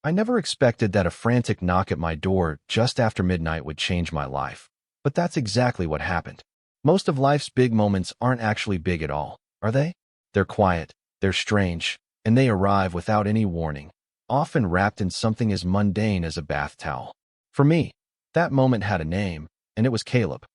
I never expected that a frantic knock at my door just after midnight would change my life. But that's exactly what happened. Most of life's big moments aren't actually big at all, are they? They're quiet, they're strange, and they arrive without any warning, often wrapped in something as mundane as a bath towel. For me, that moment had a name, and it was Caleb.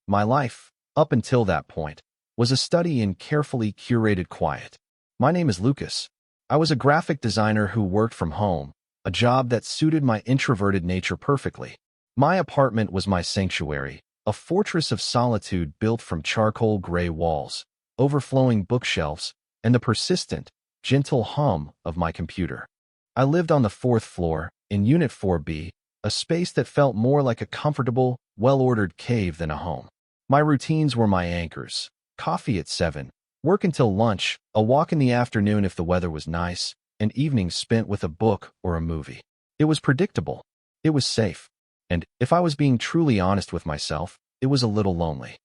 My life, up until that point, was a study in carefully curated quiet. My name is Lucas. I was a graphic designer who worked from home, a job that suited my introverted nature perfectly. My apartment was my sanctuary, a fortress of solitude built from charcoal gray walls, overflowing bookshelves, and the persistent, gentle hum of my computer. I lived on the fourth floor, in Unit 4B, a space that felt more like a comfortable, well-ordered cave than a home. My routines were my anchors: coffee at 7, work until lunch, a walk in the afternoon if the weather was nice, and evenings spent with a book or a movie. It was predictable. It was safe. And, if I was being truly honest with myself, it was a little lonely.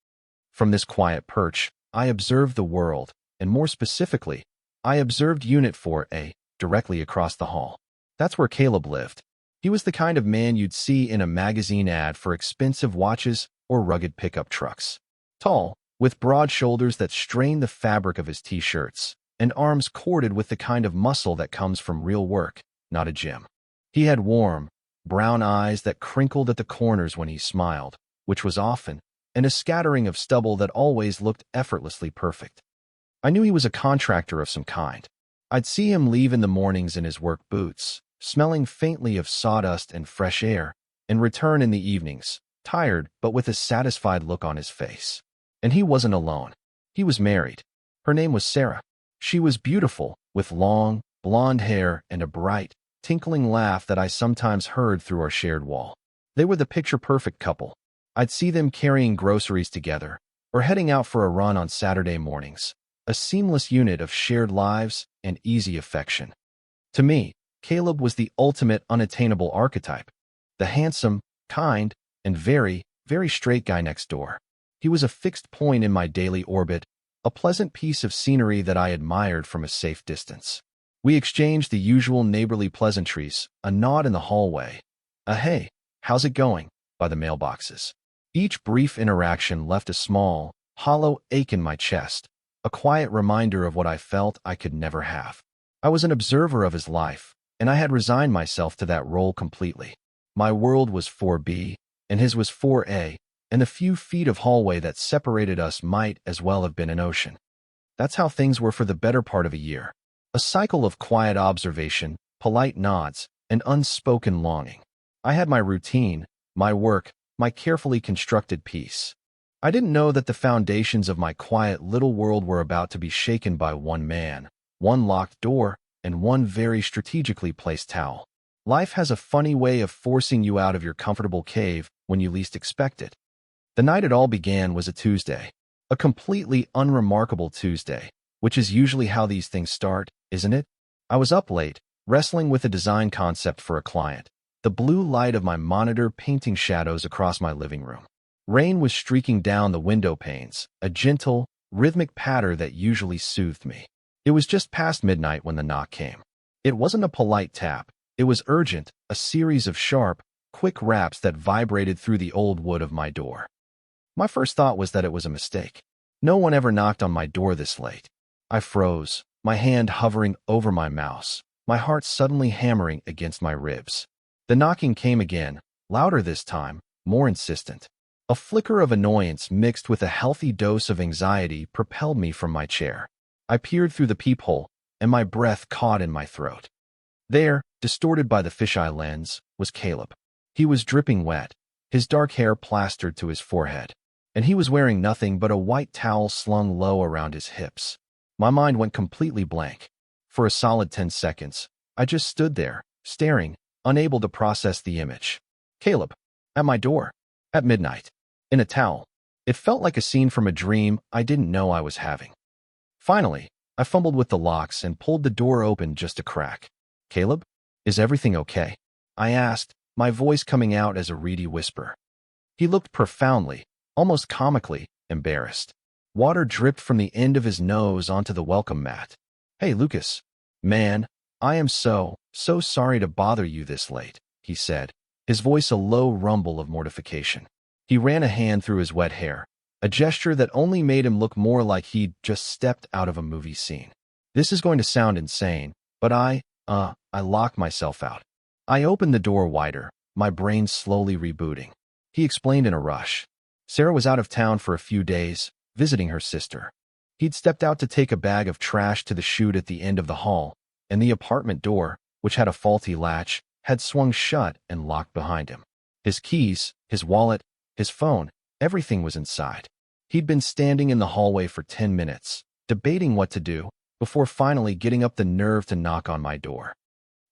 From this quiet perch, I observed the world, and more specifically, I observed Unit 4A, directly across the hall. That's where Caleb lived. He was the kind of man you'd see in a magazine ad for expensive watches or rugged pickup trucks. Tall, with broad shoulders that strained the fabric of his t-shirts, and arms corded with the kind of muscle that comes from real work, not a gym. He had warm, brown eyes that crinkled at the corners when he smiled, which was often, and a scattering of stubble that always looked effortlessly perfect. I knew he was a contractor of some kind. I'd see him leave in the mornings in his work boots, smelling faintly of sawdust and fresh air, and return in the evenings, tired but with a satisfied look on his face. And he wasn't alone. He was married. Her name was Sarah. She was beautiful, with long, blonde hair and a bright, tinkling laugh that I sometimes heard through our shared wall. They were the picture-perfect couple. I'd see them carrying groceries together, or heading out for a run on Saturday mornings, a seamless unit of shared lives and easy affection. To me, Caleb was the ultimate unattainable archetype, the handsome, kind, and very, very straight guy next door. He was a fixed point in my daily orbit, a pleasant piece of scenery that I admired from a safe distance. We exchanged the usual neighborly pleasantries, a nod in the hallway, a "Hey, how's it going?" by the mailboxes. Each brief interaction left a small, hollow ache in my chest, a quiet reminder of what I felt I could never have. I was an observer of his life, and I had resigned myself to that role completely. My world was 4B, and his was 4A, and the few feet of hallway that separated us might as well have been an ocean. That's how things were for the better part of a year. A cycle of quiet observation, polite nods, and unspoken longing. I had my routine, my work, my carefully constructed peace. I didn't know that the foundations of my quiet little world were about to be shaken by one man, one locked door, and one very strategically placed towel. Life has a funny way of forcing you out of your comfortable cave when you least expect it. The night it all began was a Tuesday. A completely unremarkable Tuesday, which is usually how these things start, isn't it? I was up late, wrestling with a design concept for a client, the blue light of my monitor painting shadows across my living room. Rain was streaking down the window panes, a gentle, rhythmic patter that usually soothed me. It was just past midnight when the knock came. It wasn't a polite tap. It was urgent, a series of sharp, quick raps that vibrated through the old wood of my door. My first thought was that it was a mistake. No one ever knocked on my door this late. I froze, my hand hovering over my mouse, my heart suddenly hammering against my ribs. The knocking came again, louder this time, more insistent. A flicker of annoyance mixed with a healthy dose of anxiety propelled me from my chair. I peered through the peephole, and my breath caught in my throat. There, distorted by the fisheye lens, was Caleb. He was dripping wet, his dark hair plastered to his forehead, and he was wearing nothing but a white towel slung low around his hips. My mind went completely blank. For a solid 10 seconds, I just stood there, staring, unable to process the image. Caleb, at my door, at midnight, in a towel. It felt like a scene from a dream I didn't know I was having. Finally, I fumbled with the locks and pulled the door open just a crack. "Caleb, is everything okay?" I asked, my voice coming out as a reedy whisper. He looked profoundly, almost comically, embarrassed. Water dripped from the end of his nose onto the welcome mat. "Hey, Lucas. Man, I am so "So sorry to bother you this late," he said, his voice a low rumble of mortification. He ran a hand through his wet hair, a gesture that only made him look more like he'd just stepped out of a movie scene. This is going to sound insane, but I locked myself out. I opened the door wider, my brain slowly rebooting. He explained in a rush. Sarah was out of town for a few days, visiting her sister. He'd stepped out to take a bag of trash to the chute at the end of the hall, and the apartment door, which had a faulty latch, had swung shut and locked behind him. His keys, his wallet, his phone, everything was inside. He'd been standing in the hallway for 10 minutes, debating what to do, before finally getting up the nerve to knock on my door.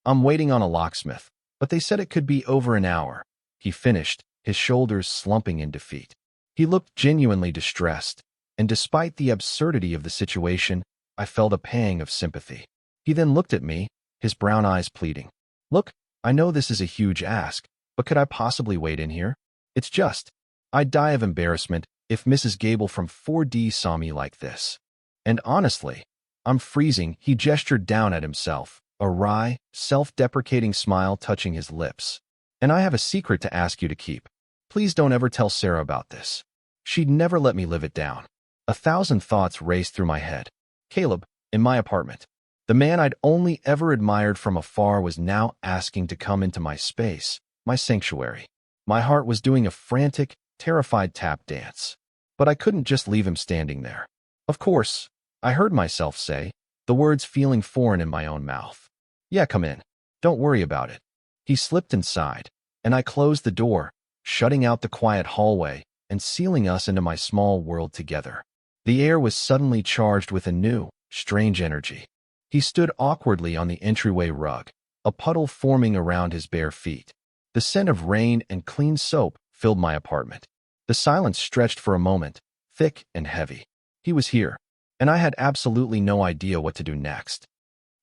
"I'm waiting on a locksmith, but they said it could be over an hour," he finished, his shoulders slumping in defeat. He looked genuinely distressed, and despite the absurdity of the situation, I felt a pang of sympathy. He then looked at me, his brown eyes pleading. "Look, I know this is a huge ask, but could I possibly wait in here? It's just, I'd die of embarrassment if Mrs. Gable from 4D saw me like this. And honestly, I'm freezing." He gestured down at himself, a wry, self-deprecating smile touching his lips. "And I have a secret to ask you to keep. Please don't ever tell Sarah about this. She'd never let me live it down." 1,000 thoughts raced through my head. Caleb, in my apartment. The man I'd only ever admired from afar was now asking to come into my space, my sanctuary. My heart was doing a frantic, terrified tap dance. But I couldn't just leave him standing there. "Of course," I heard myself say, the words feeling foreign in my own mouth. "Yeah, come in. Don't worry about it." He slipped inside, and I closed the door, shutting out the quiet hallway and sealing us into my small world together. The air was suddenly charged with a new, strange energy. He stood awkwardly on the entryway rug, a puddle forming around his bare feet. The scent of rain and clean soap filled my apartment. The silence stretched for a moment, thick and heavy. He was here, and I had absolutely no idea what to do next.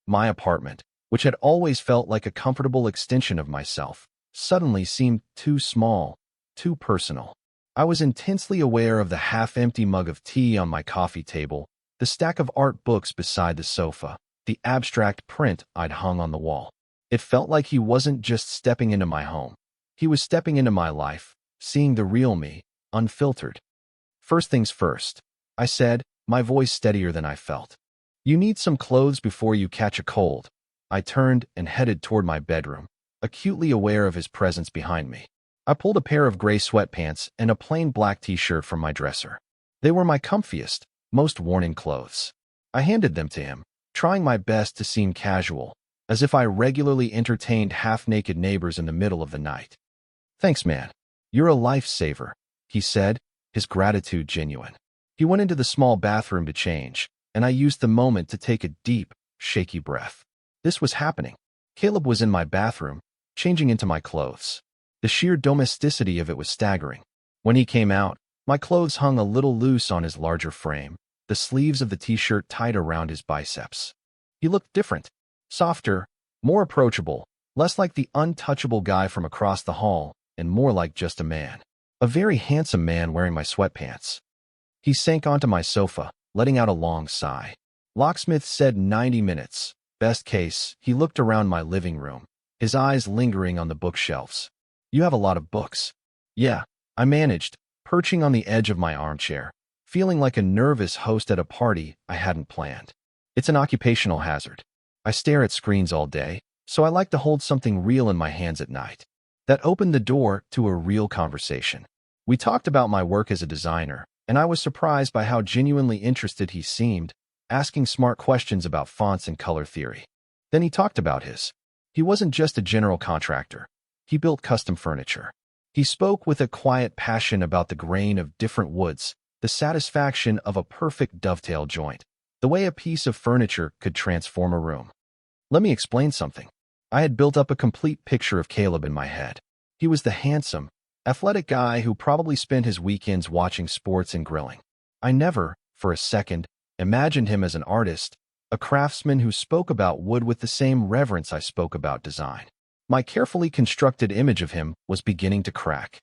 My apartment, which had always felt like a comfortable extension of myself, suddenly seemed too small, too personal. I was intensely aware of the half-empty mug of tea on my coffee table, the stack of art books beside the sofa, the abstract print I'd hung on the wall. It felt like he wasn't just stepping into my home. He was stepping into my life, seeing the real me, unfiltered. "First things first," I said, my voice steadier than I felt. "You need some clothes before you catch a cold." I turned and headed toward my bedroom, acutely aware of his presence behind me. I pulled a pair of gray sweatpants and a plain black t-shirt from my dresser. They were my comfiest, most worn-in clothes. I handed them to him, trying my best to seem casual, as if I regularly entertained half-naked neighbors in the middle of the night. "Thanks, man. You're a lifesaver," he said, his gratitude genuine. He went into the small bathroom to change, and I used the moment to take a deep, shaky breath. This was happening. Caleb was in my bathroom, changing into my clothes. The sheer domesticity of it was staggering. When he came out, my clothes hung a little loose on his larger frame, the sleeves of the t-shirt tight around his biceps. He looked different, softer, more approachable, less like the untouchable guy from across the hall, and more like just a man. A very handsome man wearing my sweatpants. He sank onto my sofa, letting out a long sigh. "Locksmith said 90 minutes. Best case." He looked around my living room, his eyes lingering on the bookshelves. "You have a lot of books." "Yeah," I managed, perching on the edge of my armchair, feeling like a nervous host at a party I hadn't planned. "It's an occupational hazard. I stare at screens all day, so I like to hold something real in my hands at night." That opened the door to a real conversation. We talked about my work as a designer, and I was surprised by how genuinely interested he seemed, asking smart questions about fonts and color theory. Then he talked about his. He wasn't just a general contractor. He built custom furniture. He spoke with a quiet passion about the grain of different woods, the satisfaction of a perfect dovetail joint, the way a piece of furniture could transform a room. Let me explain something. I had built up a complete picture of Caleb in my head. He was the handsome, athletic guy who probably spent his weekends watching sports and grilling. I never, for a second, imagined him as an artist, a craftsman who spoke about wood with the same reverence I spoke about design. My carefully constructed image of him was beginning to crack.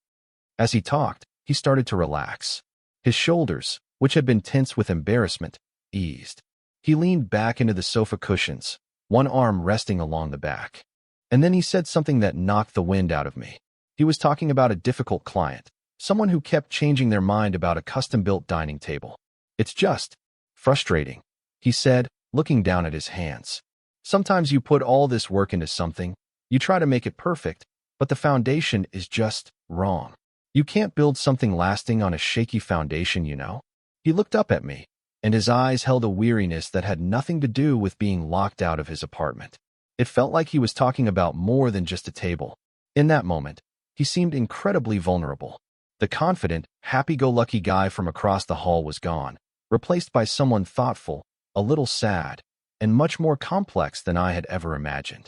As he talked, he started to relax. His shoulders, which had been tense with embarrassment, eased. He leaned back into the sofa cushions, one arm resting along the back. And then he said something that knocked the wind out of me. He was talking about a difficult client, someone who kept changing their mind about a custom-built dining table. It's just frustrating, he said, looking down at his hands. Sometimes you put all this work into something, you try to make it perfect, but the foundation is just wrong. You can't build something lasting on a shaky foundation, you know? He looked up at me, and his eyes held a weariness that had nothing to do with being locked out of his apartment. It felt like he was talking about more than just a table. In that moment, he seemed incredibly vulnerable. The confident, happy-go-lucky guy from across the hall was gone, replaced by someone thoughtful, a little sad, and much more complex than I had ever imagined.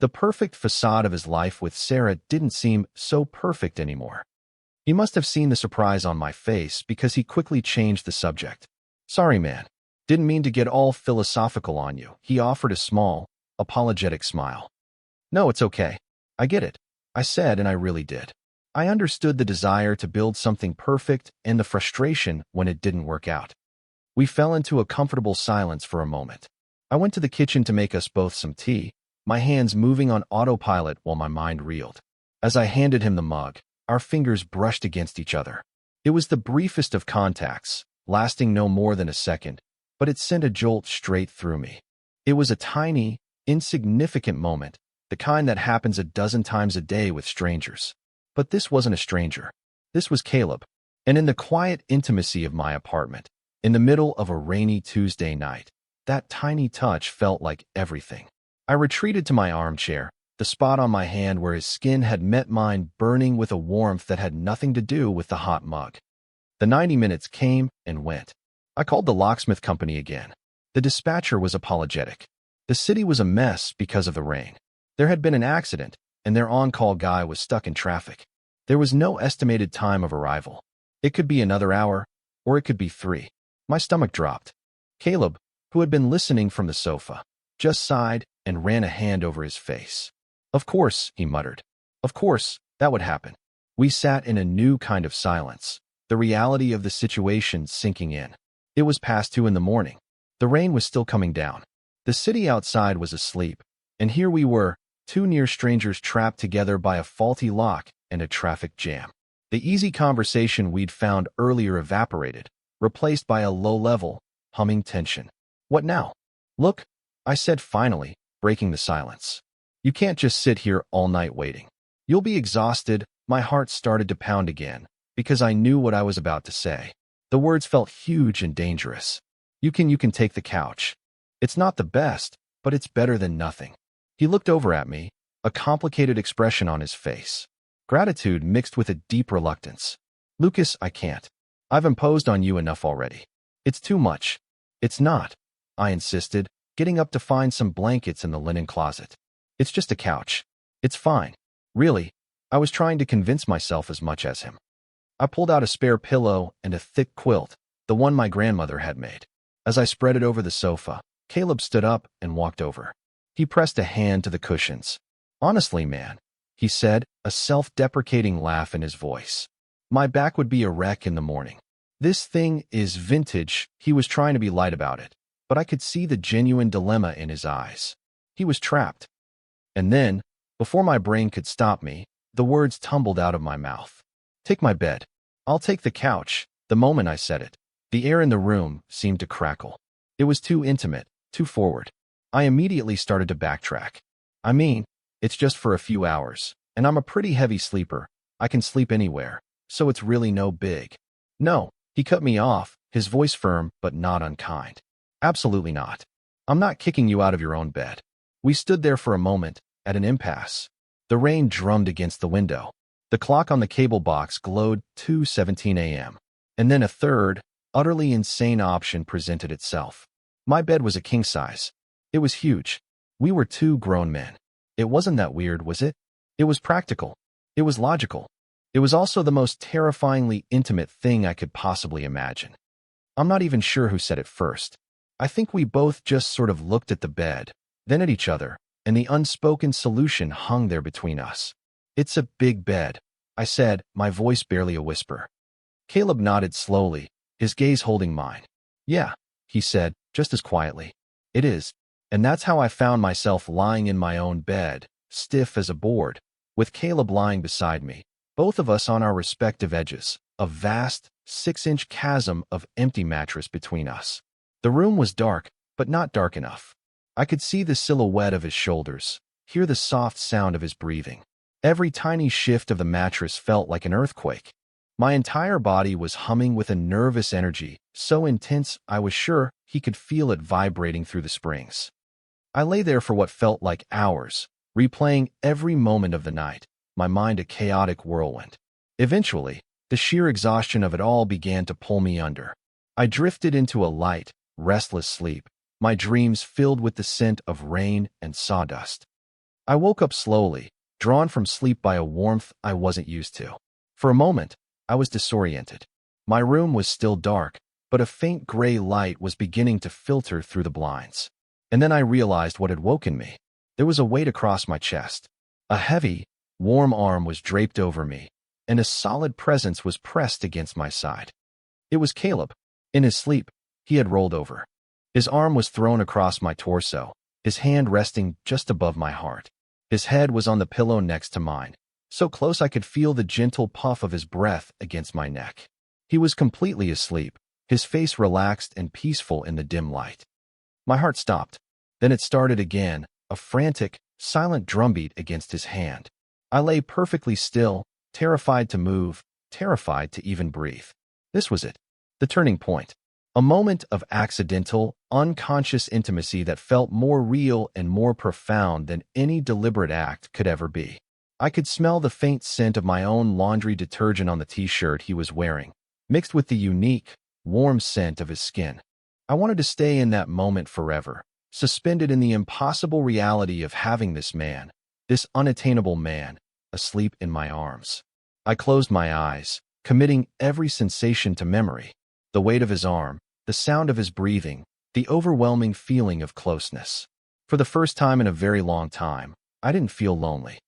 The perfect facade of his life with Sarah didn't seem so perfect anymore. He must have seen the surprise on my face because he quickly changed the subject. Sorry, man. Didn't mean to get all philosophical on you. He offered a small, apologetic smile. No, it's okay. I get it, I said, and I really did. I understood the desire to build something perfect and the frustration when it didn't work out. We fell into a comfortable silence for a moment. I went to the kitchen to make us both some tea, my hands moving on autopilot while my mind reeled. As I handed him the mug, our fingers brushed against each other. It was the briefest of contacts, lasting no more than a second, but it sent a jolt straight through me. It was a tiny, insignificant moment, the kind that happens a dozen times a day with strangers. But this wasn't a stranger. This was Caleb. And in the quiet intimacy of my apartment, in the middle of a rainy Tuesday night, that tiny touch felt like everything. I retreated to my armchair, the spot on my hand where his skin had met mine burning with a warmth that had nothing to do with the hot mug. The 90 minutes came and went. I called the locksmith company again. The dispatcher was apologetic. The city was a mess because of the rain. There had been an accident, and their on-call guy was stuck in traffic. There was no estimated time of arrival. It could be another hour, or it could be 3. My stomach dropped. Caleb, who had been listening from the sofa, just sighed and ran a hand over his face. Of course, he muttered. Of course, that would happen. We sat in a new kind of silence, the reality of the situation sinking in. It was past 2 in the morning. The rain was still coming down. The city outside was asleep, and here we were, 2 near strangers trapped together by a faulty lock and a traffic jam. The easy conversation we'd found earlier evaporated, replaced by a low-level, humming tension. What now? Look, I said finally, breaking the silence. You can't just sit here all night waiting. You'll be exhausted. My heart started to pound again, because I knew what I was about to say. The words felt huge and dangerous. You can take the couch. It's not the best, but it's better than nothing. He looked over at me, a complicated expression on his face. Gratitude mixed with a deep reluctance. Lucas, I can't. I've imposed on you enough already. It's too much. It's not, I insisted, getting up to find some blankets in the linen closet. It's just a couch. It's fine. Really, I was trying to convince myself as much as him. I pulled out a spare pillow and a thick quilt, the one my grandmother had made. As I spread it over the sofa, Caleb stood up and walked over. He pressed a hand to the cushions. Honestly, man, he said, a self-deprecating laugh in his voice. My back would be a wreck in the morning. This thing is vintage. He was trying to be light about it, but I could see the genuine dilemma in his eyes. He was trapped. And then, before my brain could stop me, the words tumbled out of my mouth. Take my bed. I'll take the couch. The moment I said it, the air in the room seemed to crackle. It was too intimate, too forward. I immediately started to backtrack. I mean, it's just for a few hours, and I'm a pretty heavy sleeper. I can sleep anywhere, so it's really no big. No, he cut me off, his voice firm but not unkind. Absolutely not. I'm not kicking you out of your own bed. We stood there for a moment, at an impasse. The rain drummed against the window. The clock on the cable box glowed 2:17 a.m. And then a third, utterly insane option presented itself. My bed was a king size. It was huge. We were 2 grown men. It wasn't that weird, was it? It was practical. It was logical. It was also the most terrifyingly intimate thing I could possibly imagine. I'm not even sure who said it first. I think we both just sort of looked at the bed, then at each other, and the unspoken solution hung there between us. It's a big bed, I said, my voice barely a whisper. Caleb nodded slowly, his gaze holding mine. Yeah, he said, just as quietly. It is. And that's how I found myself lying in my own bed, stiff as a board, with Caleb lying beside me, both of us on our respective edges, a vast, 6-inch chasm of empty mattress between us. The room was dark, but not dark enough. I could see the silhouette of his shoulders, hear the soft sound of his breathing. Every tiny shift of the mattress felt like an earthquake. My entire body was humming with a nervous energy, so intense I was sure he could feel it vibrating through the springs. I lay there for what felt like hours, replaying every moment of the night, my mind a chaotic whirlwind. Eventually, the sheer exhaustion of it all began to pull me under. I drifted into a light, restless sleep, my dreams filled with the scent of rain and sawdust. I woke up slowly, drawn from sleep by a warmth I wasn't used to. For a moment, I was disoriented. My room was still dark, but a faint gray light was beginning to filter through the blinds. And then I realized what had woken me. There was a weight across my chest. A heavy, warm arm was draped over me, and a solid presence was pressed against my side. It was Caleb. In his sleep, he had rolled over. His arm was thrown across my torso, his hand resting just above my heart. His head was on the pillow next to mine, so close I could feel the gentle puff of his breath against my neck. He was completely asleep, his face relaxed and peaceful in the dim light. My heart stopped. Then it started again, a frantic, silent drumbeat against his hand. I lay perfectly still, terrified to move, terrified to even breathe. This was it, the turning point. A moment of accidental, unconscious intimacy that felt more real and more profound than any deliberate act could ever be. I could smell the faint scent of my own laundry detergent on the t-shirt he was wearing, mixed with the unique, warm scent of his skin. I wanted to stay in that moment forever, suspended in the impossible reality of having this man, this unattainable man, asleep in my arms. I closed my eyes, committing every sensation to memory. The weight of his arm, the sound of his breathing, the overwhelming feeling of closeness. For the first time in a very long time, I didn't feel lonely.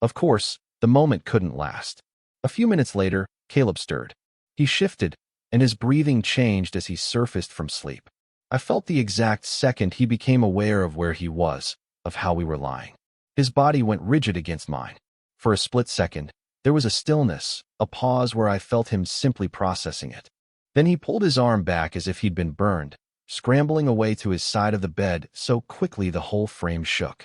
Of course, the moment couldn't last. A few minutes later, Caleb stirred. He shifted, and his breathing changed as he surfaced from sleep. I felt the exact second he became aware of where he was, of how we were lying. His body went rigid against mine. For a split second, there was a stillness, a pause where I felt him simply processing it. Then he pulled his arm back as if he'd been burned, scrambling away to his side of the bed so quickly the whole frame shook.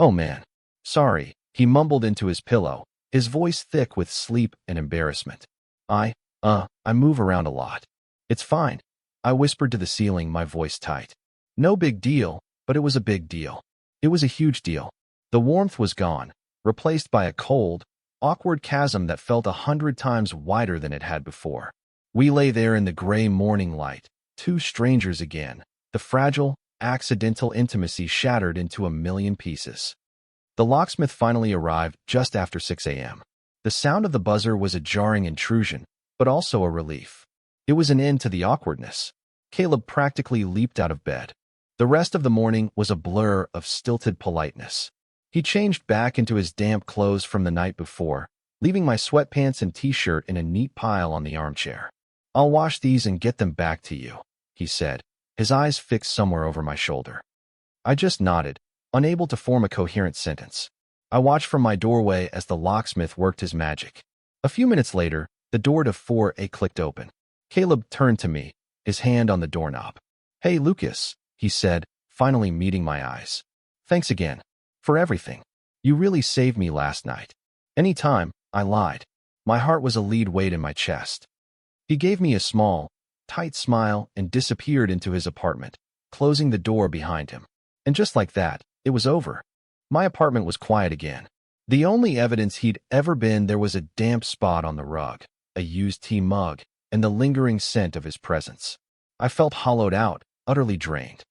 "Oh man. Sorry," he mumbled into his pillow, his voice thick with sleep and embarrassment. I move around a lot. It's fine," I whispered to the ceiling, my voice tight. No big deal, but it was a big deal. It was a huge deal. The warmth was gone, replaced by a cold, awkward chasm that felt 100 times wider than it had before. We lay there in the gray morning light, two strangers again, the fragile, accidental intimacy shattered into a million pieces. The locksmith finally arrived just after 6 a.m. The sound of the buzzer was a jarring intrusion, but also a relief. It was an end to the awkwardness. Caleb practically leaped out of bed. The rest of the morning was a blur of stilted politeness. He changed back into his damp clothes from the night before, leaving my sweatpants and t-shirt in a neat pile on the armchair. "I'll wash these and get them back to you," he said, his eyes fixed somewhere over my shoulder. I just nodded, unable to form a coherent sentence. I watched from my doorway as the locksmith worked his magic. A few minutes later, the door to 4A clicked open. Caleb turned to me, his hand on the doorknob. "Hey, Lucas," he said, finally meeting my eyes. "Thanks again. For everything. You really saved me last night." "Anytime," I lied. My heart was a lead weight in my chest. He gave me a small, tight smile and disappeared into his apartment, closing the door behind him. And just like that, it was over. My apartment was quiet again. The only evidence he'd ever been there was a damp spot on the rug, a used tea mug, and the lingering scent of his presence. I felt hollowed out, utterly drained.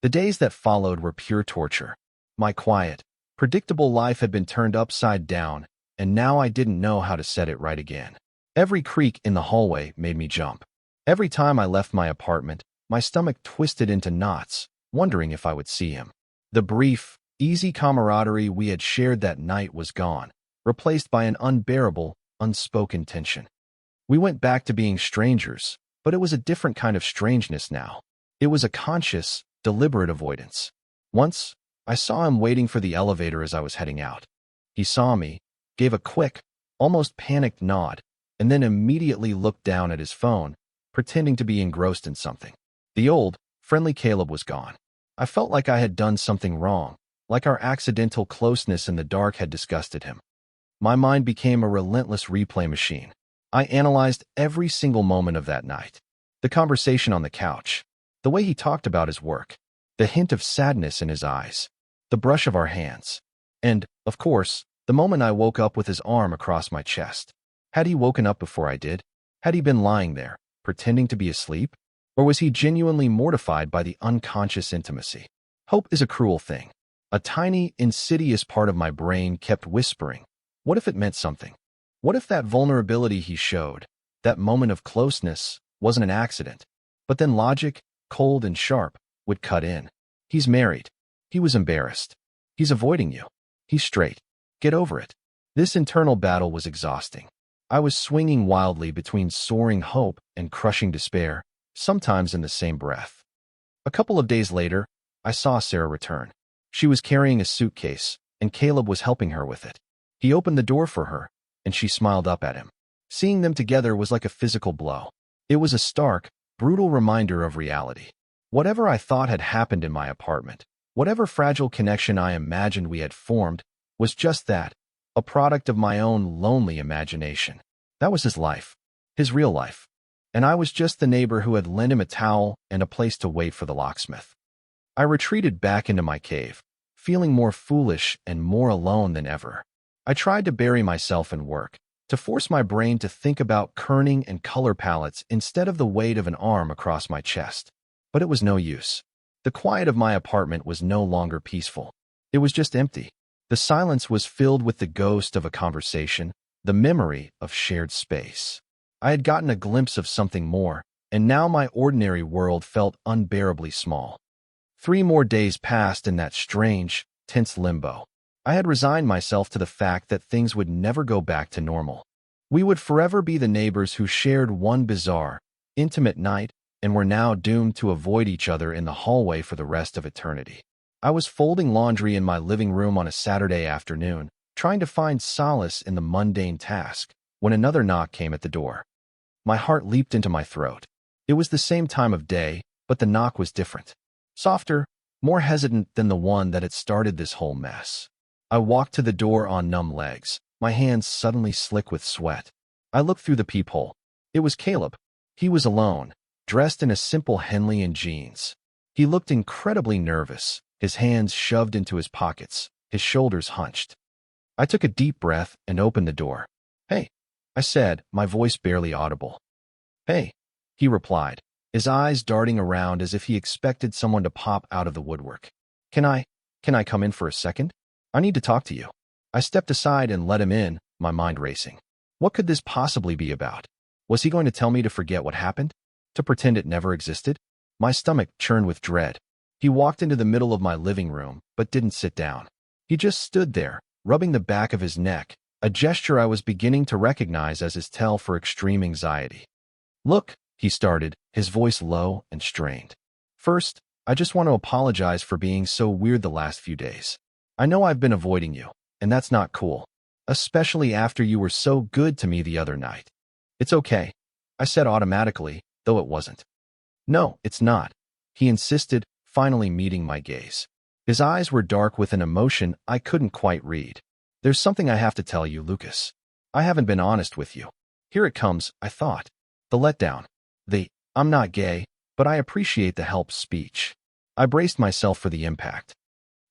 The days that followed were pure torture. My quiet, predictable life had been turned upside down, and now I didn't know how to set it right again. Every creak in the hallway made me jump. Every time I left my apartment, my stomach twisted into knots, wondering if I would see him. The brief, easy camaraderie we had shared that night was gone, replaced by an unbearable, unspoken tension. We went back to being strangers, but it was a different kind of strangeness now. It was a conscious, deliberate avoidance. Once, I saw him waiting for the elevator as I was heading out. He saw me, gave a quick, almost panicked nod, and then immediately looked down at his phone, pretending to be engrossed in something. The old, friendly Caleb was gone. I felt like I had done something wrong, like our accidental closeness in the dark had disgusted him. My mind became a relentless replay machine. I analyzed every single moment of that night. The conversation on the couch, the way he talked about his work, the hint of sadness in his eyes, the brush of our hands, and, of course, the moment I woke up with his arm across my chest. Had he woken up before I did? Had he been lying there, pretending to be asleep? Or was he genuinely mortified by the unconscious intimacy? Hope is a cruel thing. A tiny, insidious part of my brain kept whispering, what if it meant something? What if that vulnerability he showed, that moment of closeness, wasn't an accident? But then logic, cold and sharp, would cut in. He's married. He was embarrassed. He's avoiding you. He's straight. Get over it. This internal battle was exhausting. I was swinging wildly between soaring hope and crushing despair, sometimes in the same breath. A couple of days later, I saw Sarah return. She was carrying a suitcase, and Caleb was helping her with it. He opened the door for her, and she smiled up at him. Seeing them together was like a physical blow. It was a stark, brutal reminder of reality. Whatever I thought had happened in my apartment, whatever fragile connection I imagined we had formed, was just that, a product of my own lonely imagination. That was his life, his real life. And I was just the neighbor who had lent him a towel and a place to wait for the locksmith. I retreated back into my cave, feeling more foolish and more alone than ever. I tried to bury myself in work, to force my brain to think about kerning and color palettes instead of the weight of an arm across my chest. But it was no use. The quiet of my apartment was no longer peaceful. It was just empty. The silence was filled with the ghost of a conversation, the memory of shared space. I had gotten a glimpse of something more, and now my ordinary world felt unbearably small. 3 more days passed in that strange, tense limbo. I had resigned myself to the fact that things would never go back to normal. We would forever be the neighbors who shared one bizarre, intimate night and were now doomed to avoid each other in the hallway for the rest of eternity. I was folding laundry in my living room on a Saturday afternoon, trying to find solace in the mundane task, when another knock came at the door. My heart leaped into my throat. It was the same time of day, but the knock was different. Softer, more hesitant than the one that had started this whole mess. I walked to the door on numb legs, my hands suddenly slick with sweat. I looked through the peephole. It was Caleb. He was alone, dressed in a simple Henley and jeans. He looked incredibly nervous, his hands shoved into his pockets, his shoulders hunched. I took a deep breath and opened the door. "Hey," I said, my voice barely audible. "Hey," he replied, his eyes darting around as if he expected someone to pop out of the woodwork. Can I come in for a second? I need to talk to you." I stepped aside and let him in, my mind racing. What could this possibly be about? Was he going to tell me to forget what happened? To pretend it never existed? My stomach churned with dread. He walked into the middle of my living room, but didn't sit down. He just stood there, rubbing the back of his neck, a gesture I was beginning to recognize as his tell for extreme anxiety. "Look," he started, his voice low and strained. "First, I just want to apologize for being so weird the last few days. I know I've been avoiding you, and that's not cool, especially after you were so good to me the other night." "It's okay," I said automatically, though it wasn't. "No, it's not," he insisted, finally meeting my gaze. His eyes were dark with an emotion I couldn't quite read. "There's something I have to tell you, Lucas. I haven't been honest with you. Here it comes," I thought. The letdown. I'm not gay, but I appreciate the help speech. I braced myself for the impact.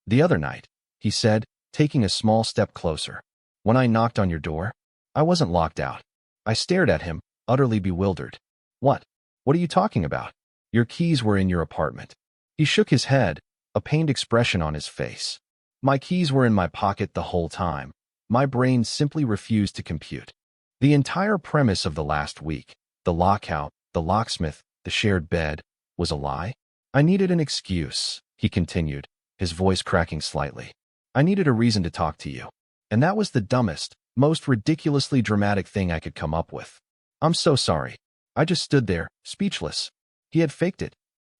"The other night," he said, taking a small step closer. "When I knocked on your door, I wasn't locked out." I stared at him, utterly bewildered. What are you talking about? Your keys were in your apartment." He shook his head, a pained expression on his face. "My keys were in my pocket the whole time." My brain simply refused to compute. The entire premise of the last week, the lockout, the locksmith, the shared bed, was a lie. "I needed an excuse," he continued, his voice cracking slightly. "I needed a reason to talk to you. And that was the dumbest, most ridiculously dramatic thing I could come up with. I'm so sorry." I just stood there, speechless. He had faked it.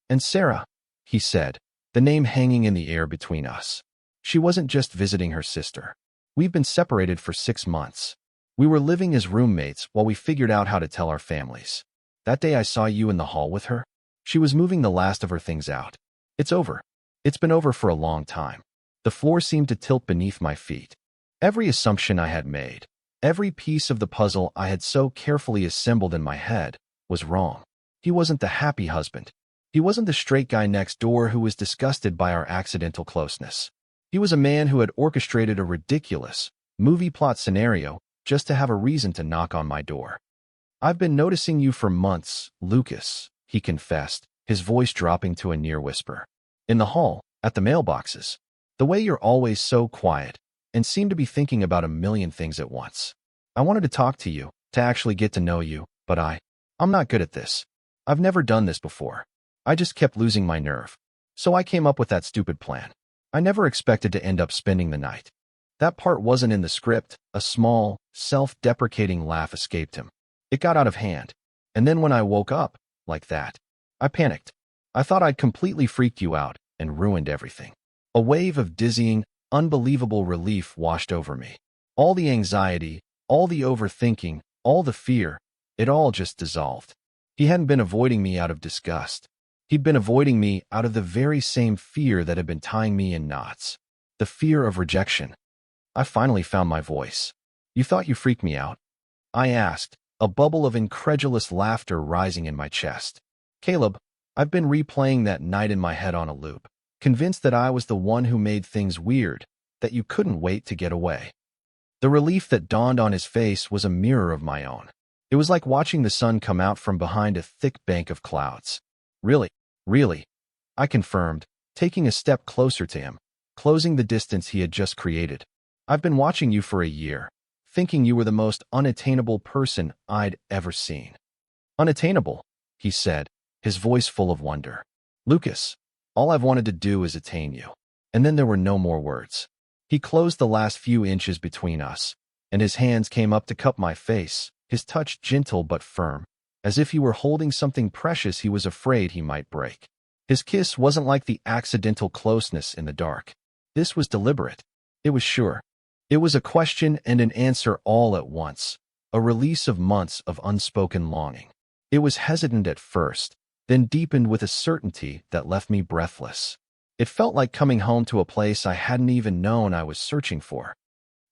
"And Sarah," he said, the name hanging in the air between us. She wasn't just visiting her sister. We've been separated for 6 months. We were living as roommates while we figured out how to tell our families. That day I saw you in the hall with her. She was moving the last of her things out. It's over. It's been over for a long time. The floor seemed to tilt beneath my feet. Every assumption I had made, every piece of the puzzle I had so carefully assembled in my head, was wrong. He wasn't the happy husband. He wasn't the straight guy next door who was disgusted by our accidental closeness. He was a man who had orchestrated a ridiculous, movie plot scenario just to have a reason to knock on my door. "I've been noticing you for months, Lucas," he confessed, his voice dropping to a near whisper. "In the hall, at the mailboxes. The way you're always so quiet and seem to be thinking about a million things at once. I wanted to talk to you, to actually get to know you, but I'm not good at this. I've never done this before. I just kept losing my nerve. So I came up with that stupid plan. I never expected to end up spending the night." That part wasn't in the script. A small, self-deprecating laugh escaped him. It got out of hand. And then when I woke up, like that, I panicked. I thought I'd completely freaked you out and ruined everything. A wave of dizzying, unbelievable relief washed over me. All the anxiety, all the overthinking, all the fear, it all just dissolved. He hadn't been avoiding me out of disgust. He'd been avoiding me out of the very same fear that had been tying me in knots. The fear of rejection. I finally found my voice. "You thought you freaked me out?" I asked, a bubble of incredulous laughter rising in my chest. "Caleb, I've been replaying that night in my head on a loop, convinced that I was the one who made things weird, that you couldn't wait to get away." The relief that dawned on his face was a mirror of my own. It was like watching the sun come out from behind a thick bank of clouds. Really, I confirmed, taking a step closer to him, closing the distance he had just created. "I've been watching you for a year, thinking you were the most unattainable person I'd ever seen." "Unattainable," he said, his voice full of wonder. "Lucas, all I've wanted to do is attain you." And then there were no more words. He closed the last few inches between us, and his hands came up to cup my face, his touch gentle but firm, as if he were holding something precious he was afraid he might break. His kiss wasn't like the accidental closeness in the dark. This was deliberate. It was sure. It was a question and an answer all at once, a release of months of unspoken longing. It was hesitant at first, then deepened with a certainty that left me breathless. It felt like coming home to a place I hadn't even known I was searching for.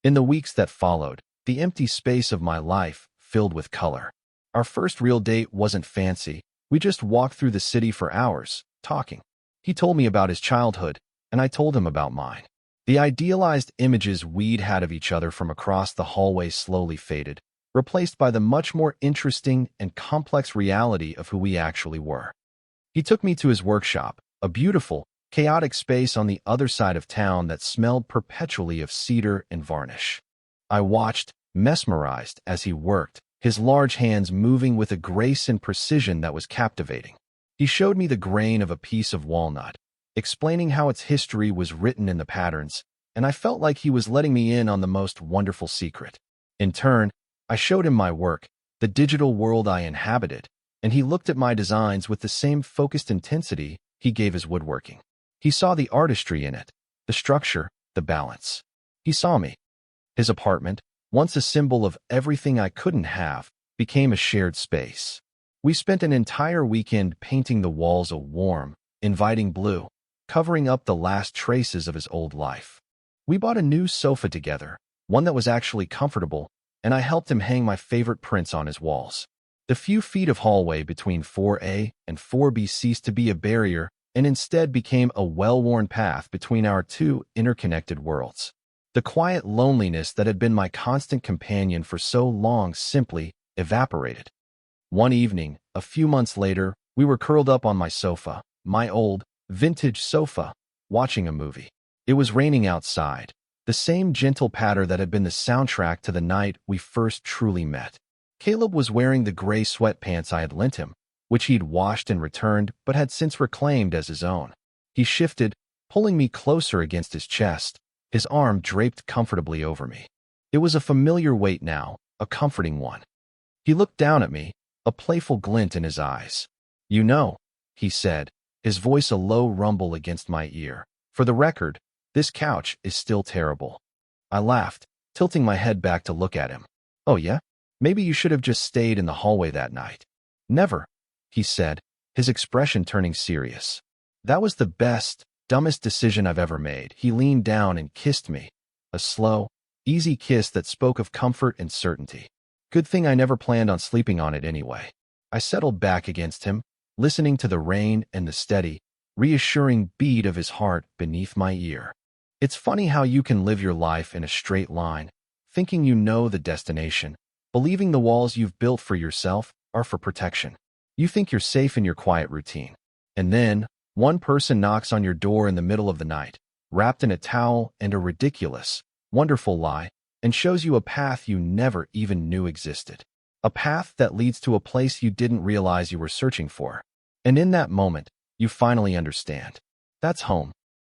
In the weeks that followed, the empty space of my life filled with color. Our first real date wasn't fancy. We just walked through the city for hours, talking. He told me about his childhood, and I told him about mine. The idealized images we'd had of each other from across the hallway slowly faded, replaced by the much more interesting and complex reality of who we actually were. He took me to his workshop, a beautiful, chaotic space on the other side of town that smelled perpetually of cedar and varnish. I watched, mesmerized, as he worked, his large hands moving with a grace and precision that was captivating. He showed me the grain of a piece of walnut, explaining how its history was written in the patterns, and I felt like he was letting me in on the most wonderful secret. In turn, I showed him my work, the digital world I inhabited, and he looked at my designs with the same focused intensity he gave his woodworking. He saw the artistry in it, the structure, the balance. He saw me. His apartment, once a symbol of everything I couldn't have, became a shared space. We spent an entire weekend painting the walls a warm, inviting blue, covering up the last traces of his old life. We bought a new sofa together, one that was actually comfortable, and I helped him hang my favorite prints on his walls. The few feet of hallway between 4A and 4B ceased to be a barrier and instead became a well-worn path between our two interconnected worlds. The quiet loneliness that had been my constant companion for so long simply evaporated. One evening, a few months later, we were curled up on my sofa, my old, vintage sofa, watching a movie. It was raining outside, the same gentle patter that had been the soundtrack to the night we first truly met. Caleb was wearing the gray sweatpants I had lent him, which he'd washed and returned but had since reclaimed as his own. He shifted, pulling me closer against his chest, his arm draped comfortably over me. It was a familiar weight now, a comforting one. He looked down at me, a playful glint in his eyes. "You know," he said, his voice a low rumble against my ear. "For the record, This couch is still terrible. I laughed, tilting my head back to look at him. Oh yeah? Maybe you should have just stayed in the hallway that night. Never, he said, his expression turning serious. That was the best, dumbest decision I've ever made. He leaned down and kissed me. A slow, easy kiss that spoke of comfort and certainty. Good thing I never planned on sleeping on it anyway. I settled back against him, listening to the rain and the steady, reassuring beat of his heart beneath my ear. It's funny how you can live your life in a straight line, thinking you know the destination, believing the walls you've built for yourself are for protection. You think you're safe in your quiet routine. And then, one person knocks on your door in the middle of the night, wrapped in a towel and a ridiculous, wonderful lie, and shows you a path you never even knew existed. A path that leads to a place you didn't realize you were searching for. And in that moment, you finally understand. That's home.